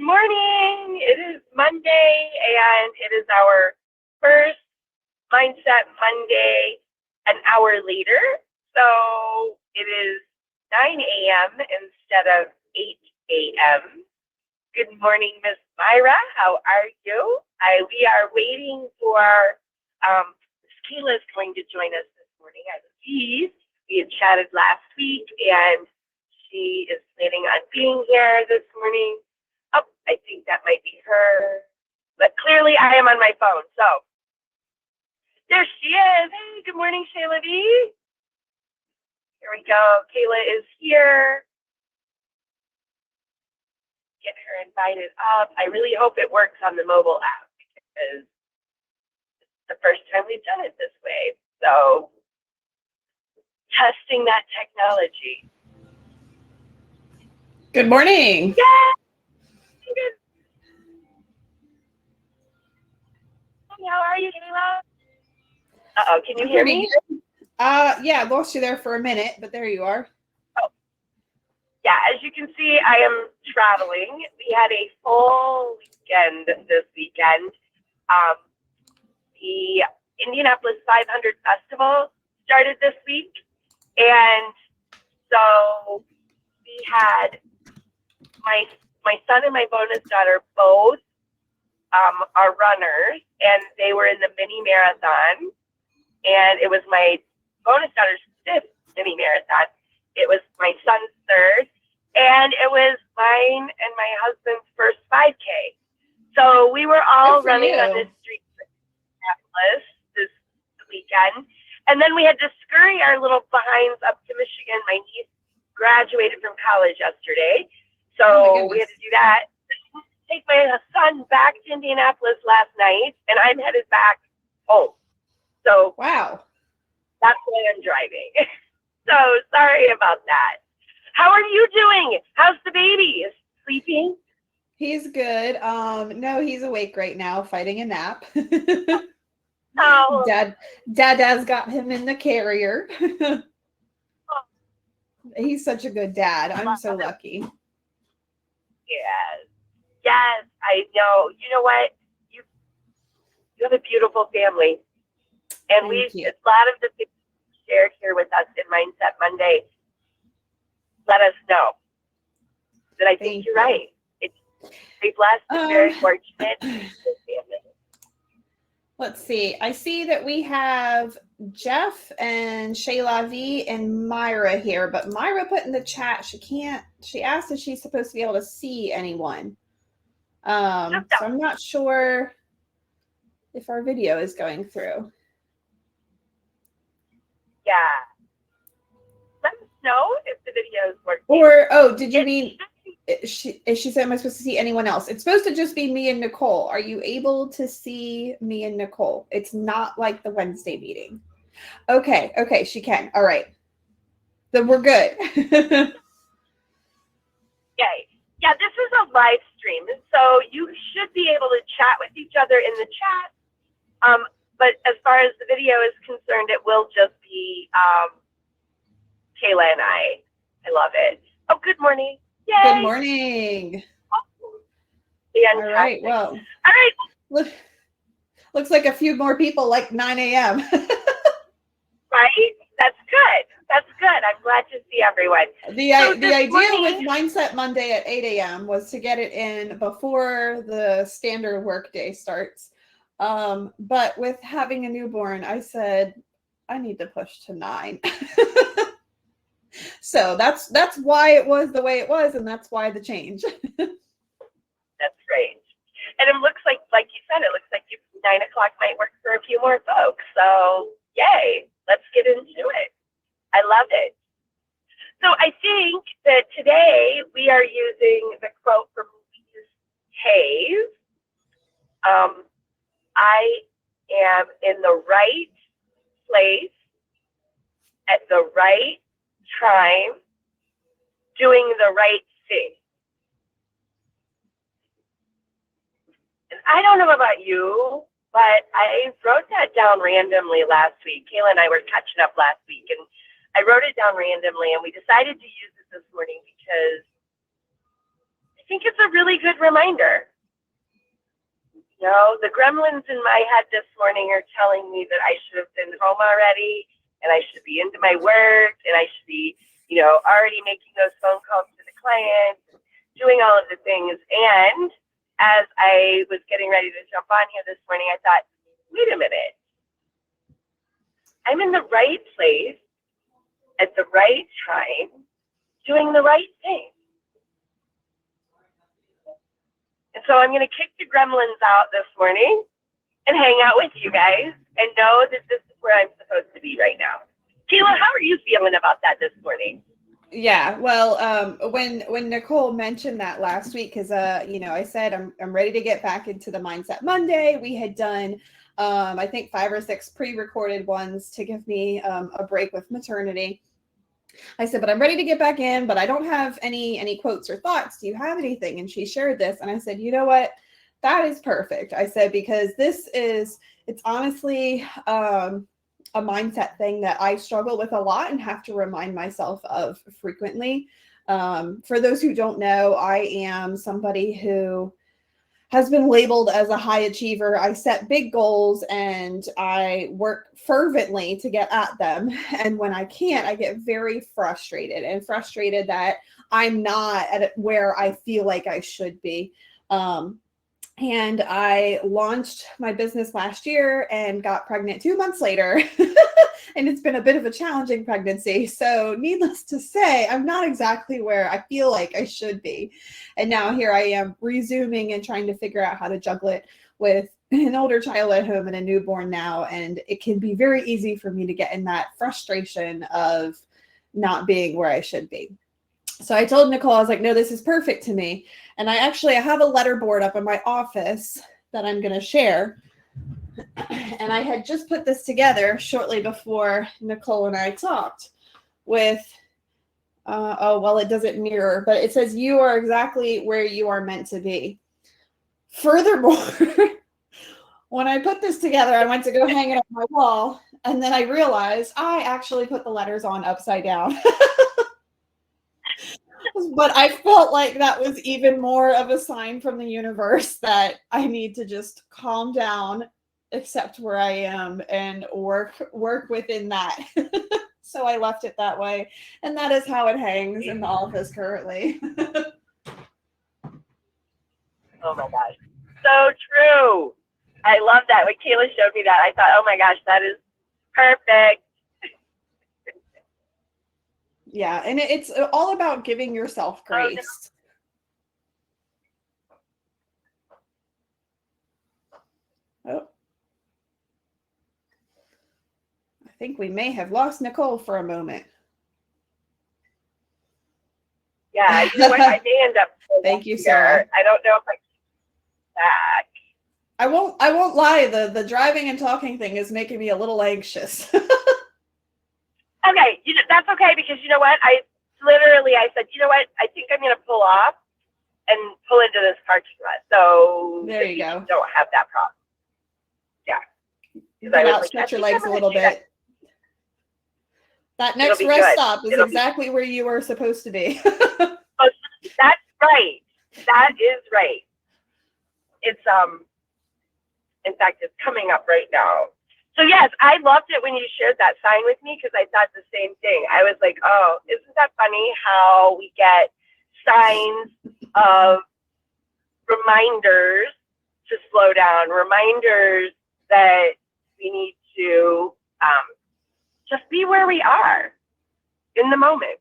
morning. It is Monday, and it is our first Mindset Monday an hour later. So it is 9 a.m. instead of 8 a.m. Good morning, Miss Myra. How are you? We are waiting for Miss Kayla is going to join us this morning, I believe. We had chatted last week, and she is planning on being here this morning. Oh, I think that might be her. But clearly I am on my phone. So there she is. Hey, good morning, Shayla V. Here we go. Kayla is here. Get her invited up. I really hope it works on the mobile app because it's the first time we've done it this way. So testing that technology. Good morning. Yeah. How are you, Kayla? Uh-oh, can you hear me? Yeah, I lost you there for a minute, but there you are. Oh. Yeah, as you can see, I am traveling. We had a full weekend this weekend. The Indianapolis 500 Festival started this week, and so we had my son and my bonus daughter both are runners, and they were in the mini marathon, and it was my bonus daughter's 5th mini marathon. It was my son's 3rd, and it was mine and my husband's first 5K. So we were all running on this street in Indianapolis this weekend, and then we had to scurry our little behinds up to Michigan. My niece graduated from college yesterday, so we had to do that. Take my son back to Indianapolis last night, and I'm headed back home. So wow, that's why I'm driving. So sorry about that. How are you doing? How's the baby? Is he sleeping? He's good. No, he's awake right now, fighting a nap. Oh, Dad's got him in the carrier. He's such a good dad. I'm so lucky. Yes, I know. You know what? You have a beautiful family. And a lot of the things shared here with us in Mindset Monday let us know that I think you're right. It's very blessed and very fortunate. Let's see. I see that we have Jeff and Shayla V and Myra here, but Myra put in the chat she asked if she's supposed to be able to see anyone. So I'm not sure if our video is going through. Yeah. Let us know if the video is working. Or, did you mean, she said, am I supposed to see anyone else? It's supposed to just be me and Nicole. Are you able to see me and Nicole? It's not like the Wednesday meeting. Okay, she can. All right. Then we're good. Yay. Yeah, this is a live stream, so you should be able to chat with each other in the chat. But as far as the video is concerned, it will just be Kayla and I. I love it. Oh, good morning. Yay. Good morning. Oh, all right. Well. All right. Looks like a few more people like 9 a.m. Right? That's good. That's good. I'm glad to see everyone. The idea with Mindset Monday at 8 a.m. was to get it in before the standard workday starts. But with having a newborn, I said, I need to push to 9. So that's why it was the way it was, and that's why the change. That's great. And it looks like you said, it looks like 9 o'clock might work for a few more folks. So yay, let's get into it. I love it. So I think that today we are using the quote from Louise Hayes. I am in the right place at the right time, doing the right thing. And I don't know about you, but I wrote that down randomly last week. Kayla and I were catching up last week, and I wrote it down randomly, and we decided to use it this morning because I think it's a really good reminder. You know, the gremlins in my head this morning are telling me that I should have been home already, and I should be into my work, and I should be, you know, already making those phone calls to the clients, doing all of the things. And as I was getting ready to jump on here this morning, I thought, wait a minute. I'm in the right place at the right time, doing the right thing. And so I'm going to kick the gremlins out this morning and hang out with you guys and know that this is where I'm supposed to be right now. Kayla, how are you feeling about that this morning? Yeah, well, when Nicole mentioned that last week, because you know, I said I'm ready to get back into the Mindset Monday. We had done I think 5 or 6 pre-recorded ones to give me a break with maternity. I said, but I'm ready to get back in, but I don't have any quotes or thoughts. Do you have anything? And she shared this, and I said, you know what? That is perfect. I said, because it's honestly a mindset thing that I struggle with a lot and have to remind myself of frequently. For those who don't know, I am somebody who has been labeled as a high achiever. I set big goals and I work fervently to get at them. And when I can't, I get very frustrated that I'm not at where I feel like I should be. And I launched my business last year and got pregnant 2 months later. And it's been a bit of a challenging pregnancy. So needless to say, I'm not exactly where I feel like I should be. And now here I am resuming and trying to figure out how to juggle it with an older child at home and a newborn now. And it can be very easy for me to get in that frustration of not being where I should be. So I told Nicole, I was like, no, this is perfect to me. And I have a letter board up in my office that I'm going to share. And I had just put this together shortly before Nicole and I talked with, it doesn't mirror, but it says, you are exactly where you are meant to be. Furthermore, when I put this together, I went to go hang it on my wall. And then I realized I actually put the letters on upside down. But I felt like that was even more of a sign from the universe that I need to just calm down, accept where I am, and work within that. So I left it that way. And that is how it hangs in the office currently. Oh my gosh. So true. I love that. When Kayla showed me that, I thought, oh my gosh, that is perfect. Yeah, and it's all about giving yourself grace. Oh. I think we may have lost Nicole for a moment. Yeah, you know what? I may end up. Thank you, Sarah. I don't know if I can back. I won't lie. The driving and talking thing is making me a little anxious. Okay, that's okay, because you know what? I said, you know what? I think I'm going to pull off and pull into this parking lot. So there you go. Don't have that problem. Yeah. You can outstretch your legs a little bit. That next rest stop is exactly where you are supposed to be. Oh, that's right. That is right. It's in fact, it's coming up right now. So yes, I loved it when you shared that sign with me, because I thought the same thing. I was like, oh, isn't that funny how we get signs of reminders to slow down, reminders that we need to just be where we are in the moment.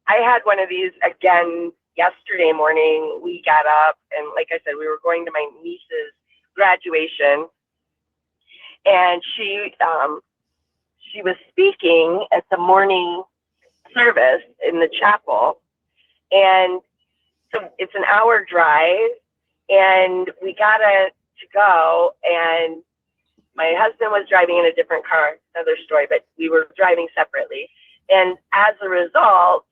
I had one of these again yesterday morning. We got up and, like I said, we were going to my niece's graduation, and she was speaking at the morning service in the chapel, and so it's an hour drive, and we got to go, and my husband was driving in a different car, another story, but we were driving separately, and as a result,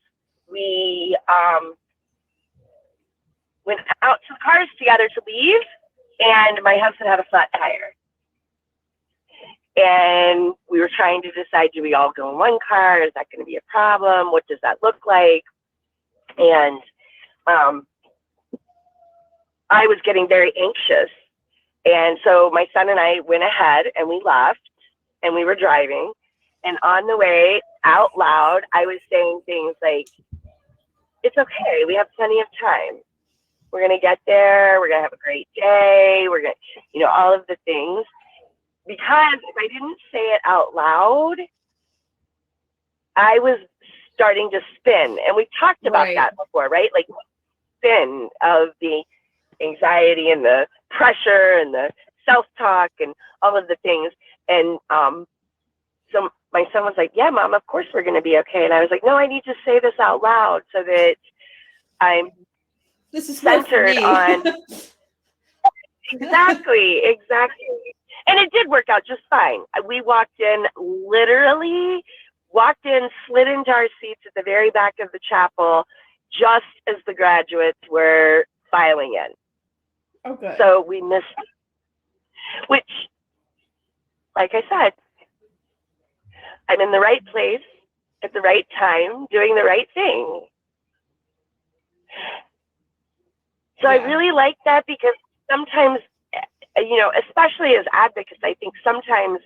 we went out to the cars together to leave, and my husband had a flat tire. And we were trying to decide, do we all go in one car? Is that going to be a problem? What does that look like? And I was getting very anxious. And so my son and I went ahead and we left, and we were driving. And on the way out loud, I was saying things like, it's okay. We have plenty of time. We're going to get there. We're going to have a great day. We're going to, all of the things. Because if I didn't say it out loud, I was starting to spin. And we talked about that before, right? Like spin of the anxiety and the pressure and the self-talk and all of the things. And so my son was like, yeah, Mom, of course we're going to be okay. And I was like, no, I need to say this out loud so that I'm centered on. Exactly. And it did work out just fine. We literally walked in, slid into our seats at the very back of the chapel, just as the graduates were filing in. Oh, good. So we missed, which, like I said, I'm in the right place at the right time, doing the right thing. So I really like that, because sometimes, especially as advocates, I think sometimes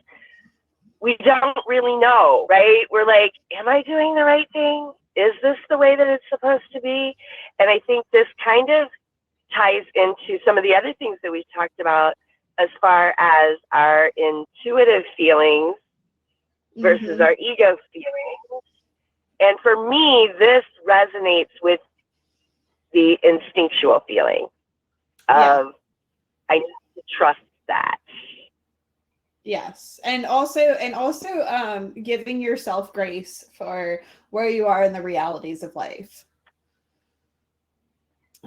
we don't really know, right? We're like, am I doing the right thing? Is this the way that it's supposed to be? And I think this kind of ties into some of the other things that we've talked about as far as our intuitive feelings versus our ego feelings. And for me, this resonates with the instinctual feeling of I need to trust that. Yes. And also giving yourself grace for where you are in the realities of life.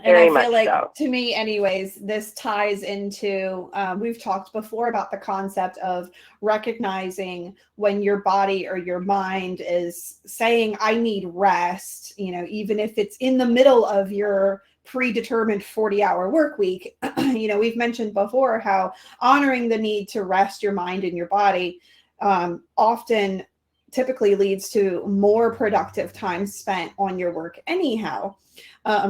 And I feel like, to me anyways, this ties into, we've talked before about the concept of recognizing when your body or your mind is saying, I need rest, even if it's in the middle of your predetermined 40-hour work week. We've mentioned before how honoring the need to rest your mind and your body often typically leads to more productive time spent on your work anyhow.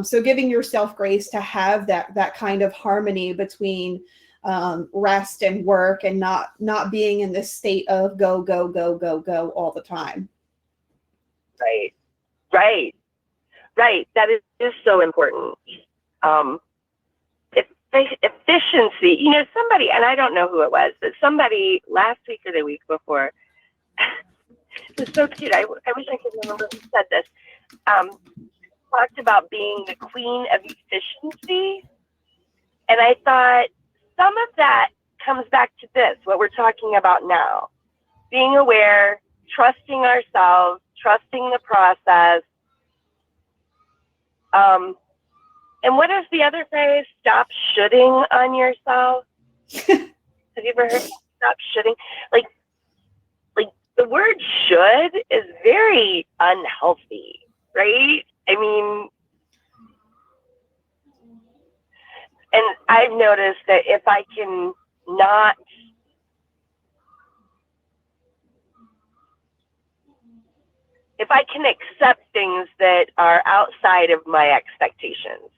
So giving yourself grace to have that kind of harmony between rest and work, and not being in this state of go, go, go, go, go all the time. Right. That is so important. Efficiency, somebody, and I don't know who it was, but somebody last week or the week before, it was so cute. I wish I could remember who said this. Talked about being the queen of efficiency. And I thought some of that comes back to this, what we're talking about now. Being aware, trusting ourselves, trusting the process. And what is the other phrase? Stop shoulding on yourself. Have you ever heard stop shoulding? Like the word should is very unhealthy, right? I mean, and I've noticed that if I can accept things that are outside of my expectations,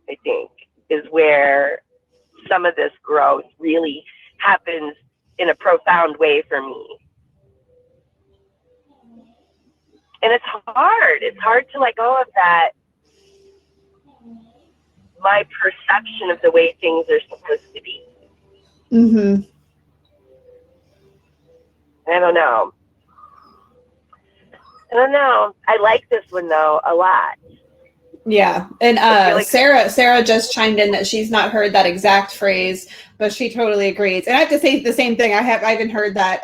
I think is where some of this growth really happens in a profound way for me. And it's hard. It's hard to let go of that, my perception of the way things are supposed to be. I don't know. I like this one though a lot. Yeah. And like Sarah just chimed in that she's not heard that exact phrase, but she totally agrees. And I have to say the same thing. I haven't heard that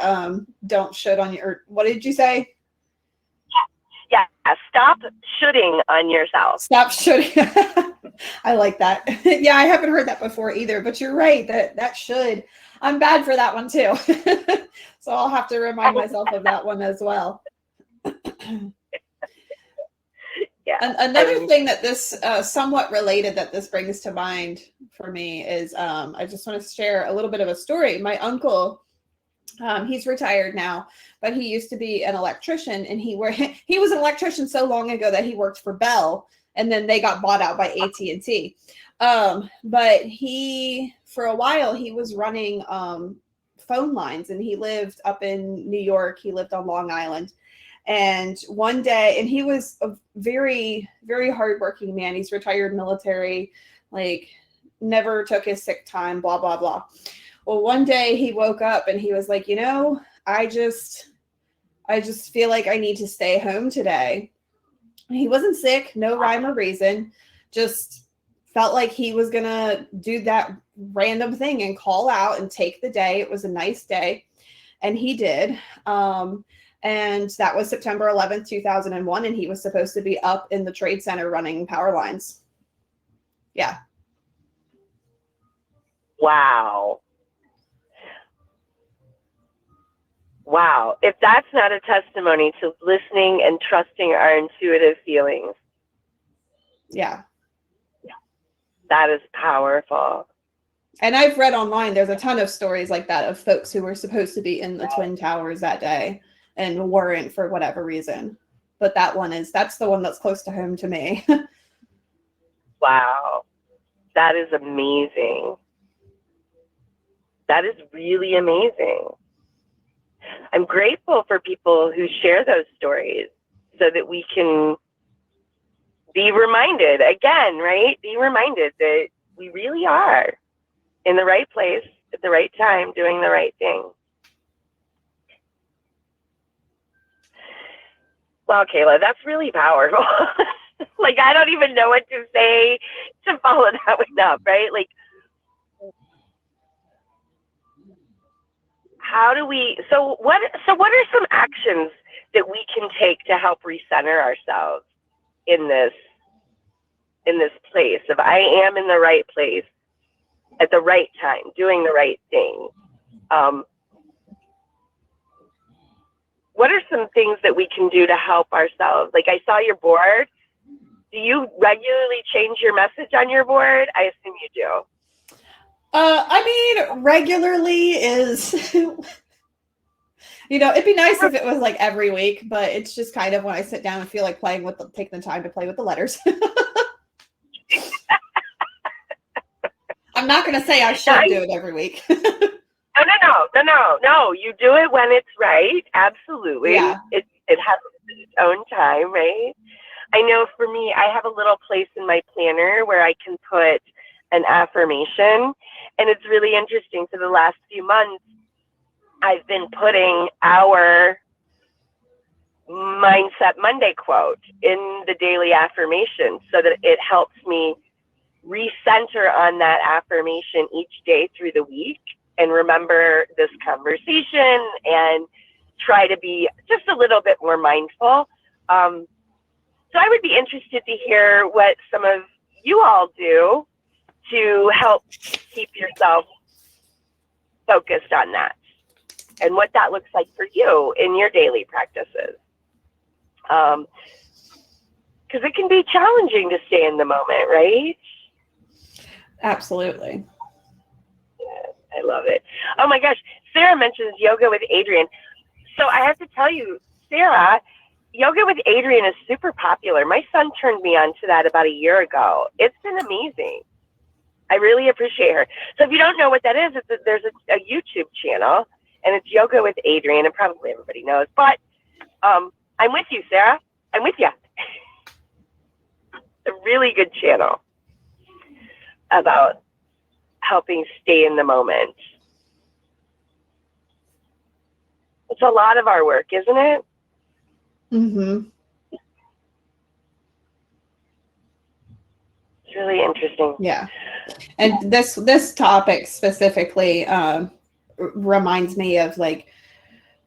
don't should on your, what did you say? Yeah. Stop shoulding on yourself. Stop shoulding. I like that. Yeah, I haven't heard that before either, but you're right, that should. I'm bad for that one too. So I'll have to remind myself of that one as well. Yeah. And another thing that this somewhat related that this brings to mind for me is I just want to share a little bit of a story. My uncle, he's retired now, but he used to be an electrician, and he was an electrician so long ago that he worked for Bell. and then they got bought out by AT&T. But he, for a while, he was running phone lines, and he lived up in New York. He lived on Long Island. And one day, and he was a very, very hardworking man. He's retired military, like never took his sick time, blah, blah, blah. Well, one day he woke up and he was like, I just feel like I need to stay home today. He wasn't sick, no rhyme or reason, just felt like he was going to do that random thing and call out and take the day. It was a nice day. And he did. And that was September 11th, 2001. And he was supposed to be up in the Trade Center running power lines. Yeah. Wow. Wow. If that's not a testimony to listening and trusting our intuitive feelings. Yeah. That is powerful. And I've read online, there's a ton of stories like that of folks who were supposed to be in the Twin Towers that day and weren't for whatever reason. But that's the one that's close to home to me. Wow. That is amazing. That is really amazing. I'm grateful for people who share those stories so that we can be reminded again, right? Be reminded that we really are in the right place at the right time, doing the right thing. Wow, Kayla, that's really powerful. Like, I don't even know what to say to follow that one up, right? Like, how do we, so what are some actions that we can take to help recenter ourselves in this place of I am in the right place at the right time, doing the right thing? What are some things that we can do to help ourselves? Like, I saw your board. Do you regularly change your message on your board? I assume you do. I mean, regularly is, it'd be nice if it was like every week, but it's just kind of when I sit down and feel like taking the time to play with the letters. I'm not going to say I should do it every week. No. You do it when it's right. Absolutely. Yeah. It has its own time, right? I know for me, I have a little place in my planner where I can put an affirmation. And it's really interesting. For the last few months, I've been putting our Mindset Monday quote in the daily affirmation so that it helps me recenter on that affirmation each day through the week and remember this conversation and try to be just a little bit more mindful. So I would be interested to hear what some of you all do to help keep yourself focused on that and what that looks like for you in your daily practices. Because it can be challenging to stay in the moment, right? Absolutely. Yeah, I love it. Oh my gosh, Sarah mentions yoga with Adrian. So I have to tell you, Sarah, yoga with Adrian is super popular. My son turned me on to that about a year ago. It's been amazing. I really appreciate her. So if you don't know what that is, there's a YouTube channel, and it's Yoga with Adrian, and probably everybody knows. But I'm with you, Sarah. I'm with you. A really good channel about helping stay in the moment. It's a lot of our work, isn't it? Mm-hmm. It's really interesting. Yeah. And this topic specifically reminds me of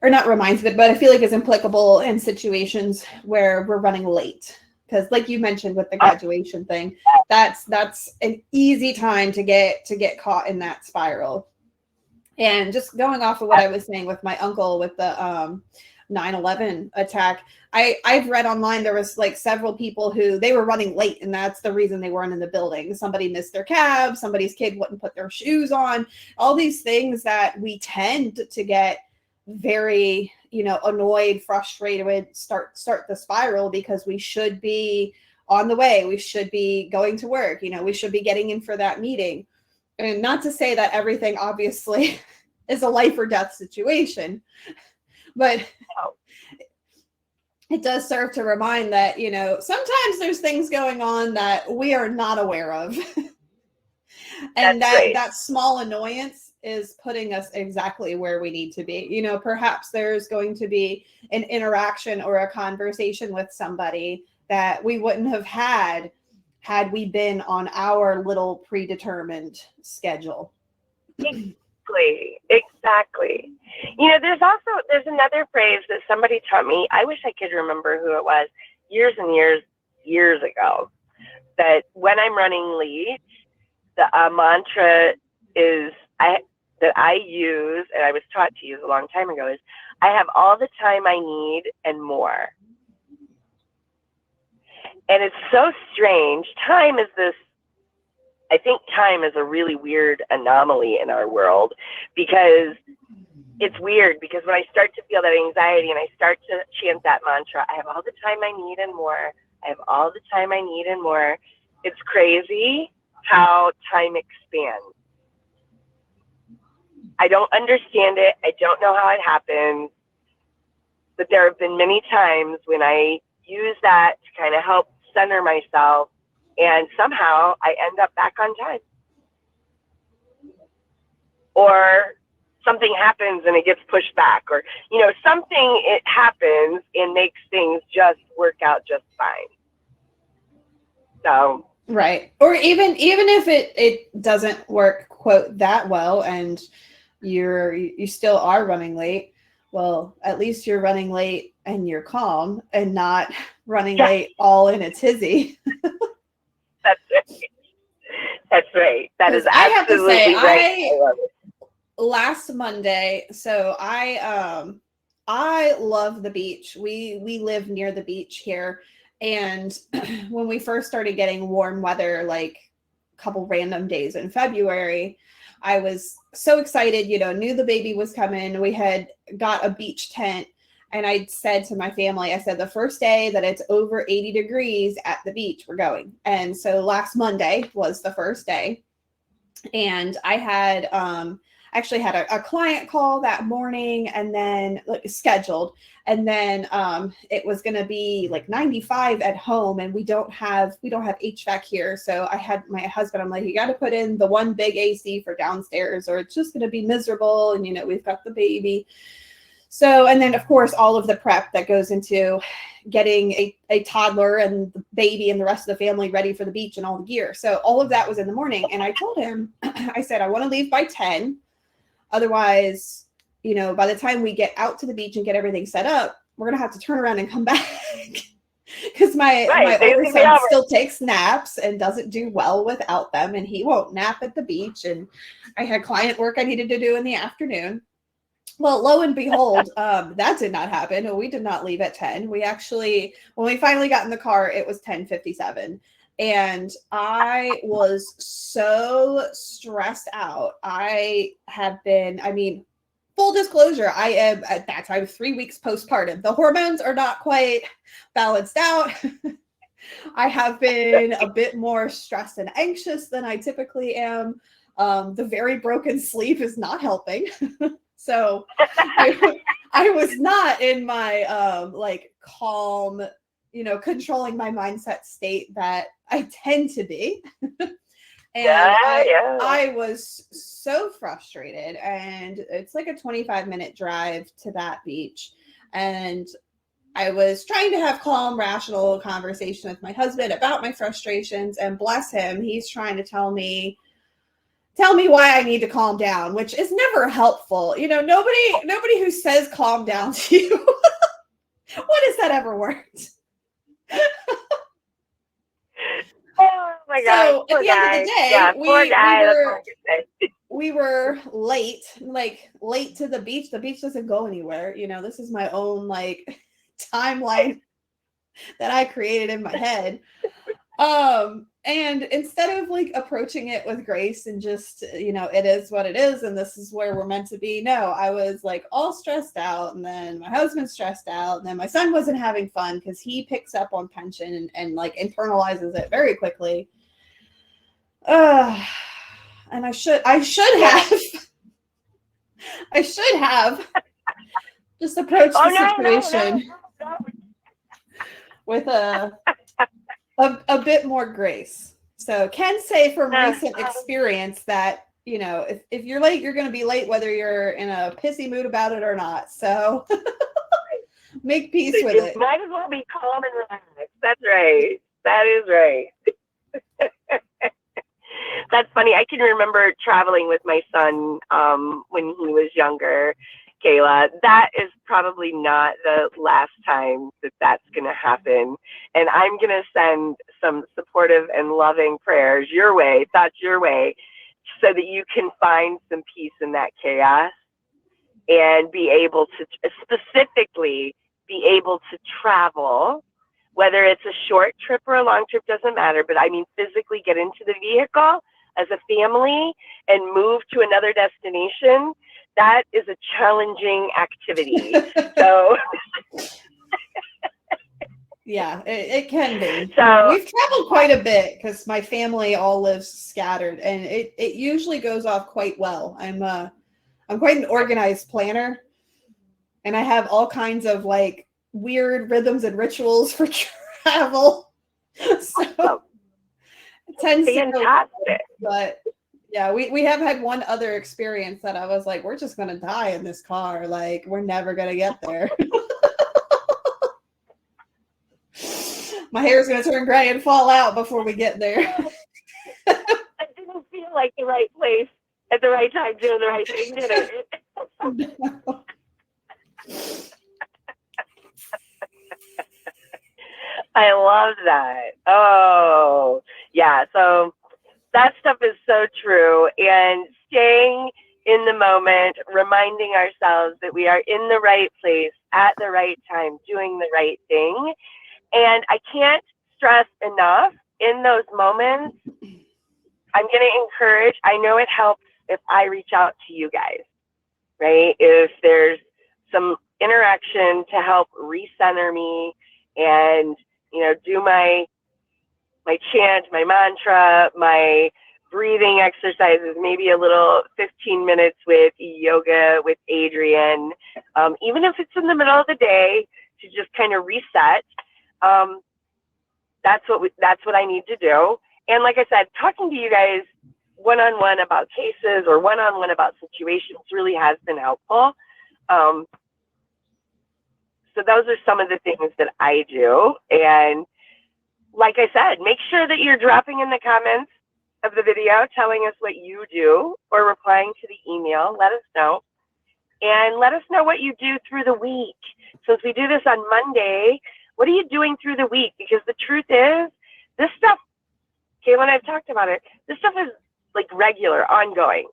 or not reminds me, but I feel like it's applicable in situations where we're running late. Because like you mentioned with the graduation thing, that's an easy time to get caught in that spiral. And just going off of what I was saying with my uncle with the 9/11 attack, I've read online there was several people who they were running late, and that's the reason they weren't in the building. Somebody missed their cab, somebody's kid wouldn't put their shoes on, all these things that we tend to get very annoyed, frustrated, start the spiral because we should be on the way. We should be going to work. We should be getting in for that meeting. And not to say that everything obviously is a life or death situation, but it does serve to remind that, sometimes there's things going on that we are not aware of. And that small annoyance is putting us exactly where we need to be. Perhaps there's going to be an interaction or a conversation with somebody that we wouldn't have had we been on our little predetermined schedule. Exactly. There's another phrase that somebody taught me. I wish I could remember who it was, years and years ago, that when I'm running late, the mantra that I use, and I was taught to use a long time ago, is I have all the time I need and more. And it's so strange. I think time is a really weird anomaly in our world, because it's weird, because when I start to feel that anxiety and I start to chant that mantra, I have all the time I need and more. I have all the time I need and more. It's crazy how time expands. I don't understand it. I don't know how it happens, but there have been many times when I use that to kind of help center myself, and somehow I end up back on time. Or something happens and it gets pushed back, or, it happens and makes things just work out just fine. So. Right. Or even if it doesn't work, quote, that well, and you still are running late, well, at least you're running late and you're calm and not running late all in a tizzy. That's right. That is absolutely I have to say, right. I love it. Last Monday, so I love the beach. We live near the beach here. And when we first started getting warm weather, like a couple random days in February, I was so excited, knew the baby was coming. We had got a beach tent, and I said to my family, I said, the first day that it's over 80 degrees at the beach, we're going. And so last Monday was the first day. And I had actually had a client call that morning, and then scheduled, and then it was going to be like 95 at home, and we don't have HVAC here. So I had my husband, I'm like, you got to put in the one big AC for downstairs, or it's just going to be miserable. And we've got the baby. So, and then of course, all of the prep that goes into getting a toddler and the baby and the rest of the family ready for the beach and all the gear. So all of that was in the morning. And I told him, I said, I want to leave by 10. Otherwise, by the time we get out to the beach and get everything set up, we're going to have to turn around and come back. Because my older son still takes naps and doesn't do well without them. And he won't nap at the beach. And I had client work I needed to do in the afternoon. Well, lo and behold, that did not happen. We did not leave at 10. We actually, when we finally got in the car, it was 10:57. And I was so stressed out. I have been, full disclosure, I am at that time 3 weeks postpartum. The hormones are not quite balanced out. I have been a bit more stressed and anxious than I typically am. The very broken sleep is not helping. So I was not in my calm, controlling my mindset state that I tend to be. And I was so frustrated, and it's like a 25-minute drive to that beach. And I was trying to have calm, rational conversation with my husband about my frustrations, and bless him, he's trying to tell me why I need to calm down, which is never helpful. Nobody who says calm down to you, what has that ever worked? Oh my God. So at the end of the day, we were late to the beach. The beach doesn't go anywhere. This is my own timeline that I created in my head. And instead of like approaching it with grace and just, it is what it is and this is where we're meant to be. No, I was like all stressed out, and then my husband's stressed out, and then my son wasn't having fun because he picks up on tension and like internalizes it very quickly. And I should have I should have just approached the situation with a bit more grace. So can say from recent experience that, if you're late, you're going to be late, whether you're in a pissy mood about it or not. So make peace with it. Might as well be calm and relaxed. That's right. That is right. That's funny. I can remember traveling with my son when he was younger, Kayla. That is probably not the last time that that's going to happen. And I'm going to send some supportive and loving prayers your way, thoughts your way, so that you can find some peace in that chaos and be able to specifically be able to travel, whether it's a short trip or a long trip, doesn't matter. But I mean, physically get into the vehicle as a family and move to another destination. That is a challenging activity. So yeah, it can be. So we've traveled quite a bit because my family all lives scattered, and it usually goes off quite well. I'm quite an organized planner, and I have all kinds of like weird rhythms and rituals for travel. So it tends to go well, but yeah, we have had one other experience that I was like, we're just gonna die in this car. Like, we're never gonna get there. My hair is gonna turn gray and fall out before we get there. It didn't feel like the right place at the right time doing the right thing, did it? No. I love that. Oh, yeah. So that stuff is so true. And staying in the moment, reminding ourselves that we are in the right place at the right time, doing the right thing. And I can't stress enough in those moments, I'm going to encourage, I know it helps if I reach out to you guys, right? If there's some interaction to help recenter me and, do my chant, my mantra, my breathing exercises, maybe a little 15 minutes with yoga with Adrian, even if it's in the middle of the day to just kind of reset. That's what I need to do. And like I said, talking to you guys one-on-one about cases or one-on-one about situations really has been helpful. So those are some of the things that I do. And like I said, make sure that you're dropping in the comments of the video, telling us what you do or replying to the email. Let us know. And let us know what you do through the week. Since we do this on Monday, what are you doing through the week? Because the truth is, this stuff, Kayla and I've talked about it, this stuff is like regular, ongoing,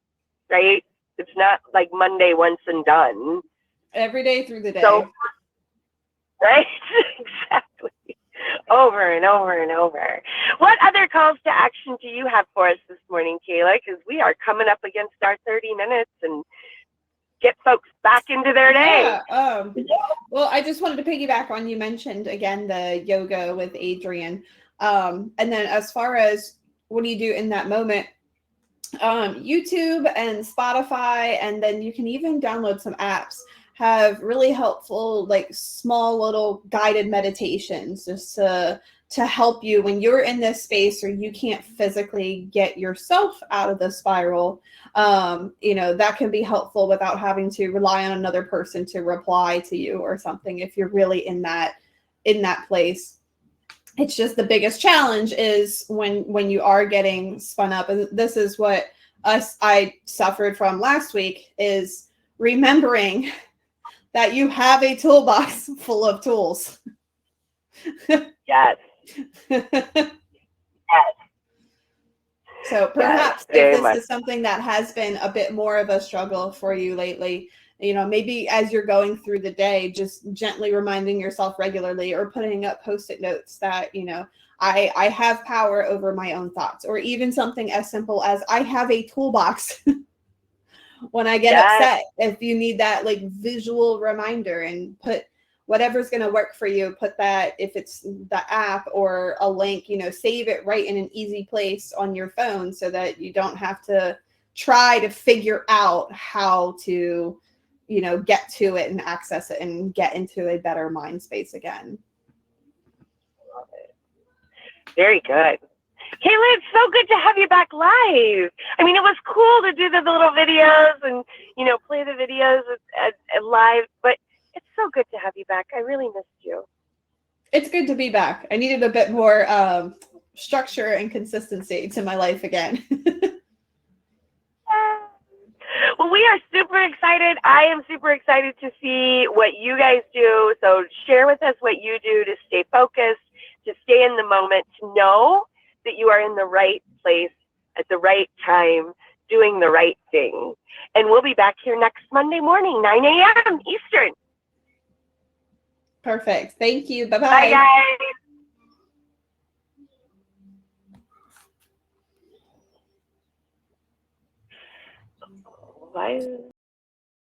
right? It's not like Monday once and done. Every day through the day. So, right? Exactly. Over and over and over. What other calls to action do you have for us this morning, Kayla? Because we are coming up against our 30 minutes and get folks back into their day. Yeah, well, I just wanted to piggyback on, you mentioned again the yoga with Adrian. And then as far as what do you do in that moment, YouTube and Spotify, and then you can even download some apps, have really helpful, like small little guided meditations just to help you when you're in this space or you can't physically get yourself out of the spiral. That can be helpful without having to rely on another person to reply to you or something if you're really in that place. It's just the biggest challenge is when you are getting spun up. And this is what I suffered from last week, is remembering that you have a toolbox full of tools. Yes. Yes. So perhaps if this is something that has been a bit more of a struggle for you lately, You know, maybe as you're going through the day, just gently reminding yourself regularly, or putting up Post-it notes that, you know, I have power over my own thoughts, or even something as simple as I have a toolbox when I get Yes. upset. If you need that like visual reminder, and put whatever's going to work for you, put that, if it's the app or a link, you know, save it right in an easy place on your phone so that you don't have to try to figure out how to, you know, get to it and access it and get into a better mind space again. Love it. Very good. Kayla, it's so good to have you back live. I mean, it was cool to do the little videos and, you know, play the videos at live, but it's so good to have you back. I really missed you. It's good to be back. I needed a bit more structure and consistency to my life again. Well, we are super excited. I am super excited to see what you guys do. So share with us what you do to stay focused, to stay in the moment, to know that you are in the right place at the right time, doing the right thing. And we'll be back here next Monday morning, 9 a.m. Eastern. Perfect. Thank you. Bye-bye. Bye, guys. Bye.